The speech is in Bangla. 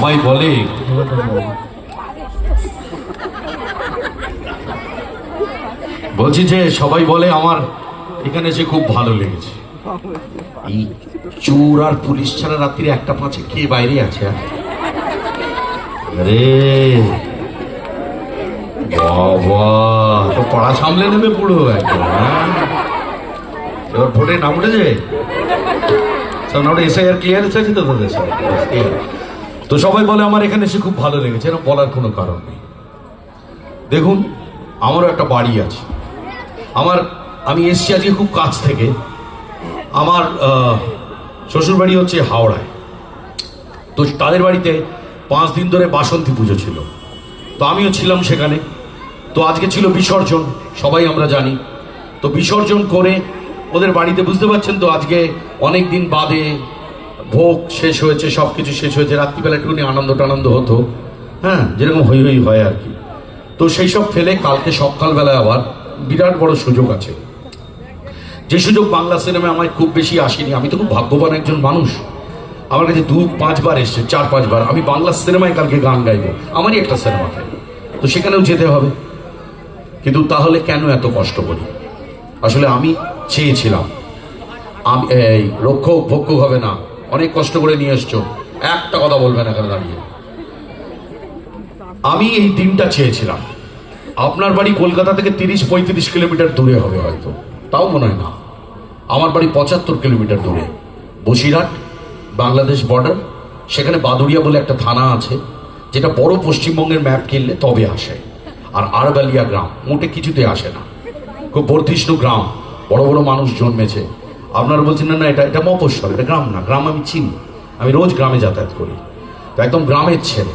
সবাই বলে বলছি যে সবাই বলে আমার এখানে এসে খুব ভালো লেগেছে। এই চোর আর পুলিশ ছাড়া রাত্রি 1:05 কে বাইরে আছে? আরে বাবা, তো পড়া সামলে নেবে পুরো একদম। এবার ভোটে নাম উঠেছে, এসআইআর ক্লিয়ার আছে তো তাদের। তো সবাই বলে আমার এখানে এসে খুব ভালো লেগেছে, এরকম বলার কোনো কারণ নেই। দেখুন, আমারও একটা বাড়ি আছে। আমি এসছি আজকে খুব কাছ থেকে। আমার শ্বশুর বাড়ি হচ্ছে হাওড়ায়। তো তাদের বাড়িতে 5 দিন ধরে বাসন্তী পুজো ছিল, তো আমিও ছিলাম সেখানে। তো আজকে ছিল বিসর্জন, সবাই আমরা জানি। তো বিসর্জন করে ওদের বাড়িতে, বুঝতে পারছেন তো, আজকে অনেক দিন বাদে ভোগ শেষ হয়েছে, সব কিছু শেষ হয়েছে। রাত্রিবেলা একটুখানি আনন্দ হতো, হ্যাঁ, যেরকম হই হয় আর কি। তো সেই সব ফেলে কালকে সকালবেলায় আবার বিরাট বড় সুযোগ আছে, যে সুযোগ বাংলা সিনেমায় আমার খুব বেশি আসেনি। আমি তো খুব ভাগ্যবান একজন মানুষ, আমার কাছে 2-5 বার এসছে, 4-5 বার। আমি বাংলা সিনেমায় কালকে গান গাইবো, আমারই একটা সিনেমাতে, তো সেখানেও যেতে হবে। কিন্তু তাহলে কেন এত কষ্ট করি? আসলে আমি চেয়েছিলাম, আমি এই রক্ষক ভক্ষক হবে না, অনেক কষ্ট করে নিয়ে এসছো, একটা কথা বলবে না এখানে দাঁড়িয়ে। আমি এই দিনটা চেয়েছিলাম। আপনার বাড়ি কলকাতা থেকে 30-35 কিলোমিটার দূরে হবে হয়তো, তাও মনে হয় না। আমার বাড়ি 75 কিলোমিটার দূরে, বসিরহাট, বাংলাদেশ বর্ডার। সেখানে বাদুড়িয়া বলে একটা থানা আছে, যেটা বড় পশ্চিমবঙ্গের ম্যাপ কিনলে তবে আসে। আর আরবালিয়া গ্রাম মোটে কিছুতে আসে না, খুব বর্ধিষ্ণু গ্রাম, বড় বড় মানুষ জন্মেছে। আপনারা বলছেন না এটা মফস্বল, এটা গ্রাম না। গ্রাম আমি চিনি, আমি রোজ গ্রামে যাতায়াত করি, তো একদম গ্রামের ছেলে।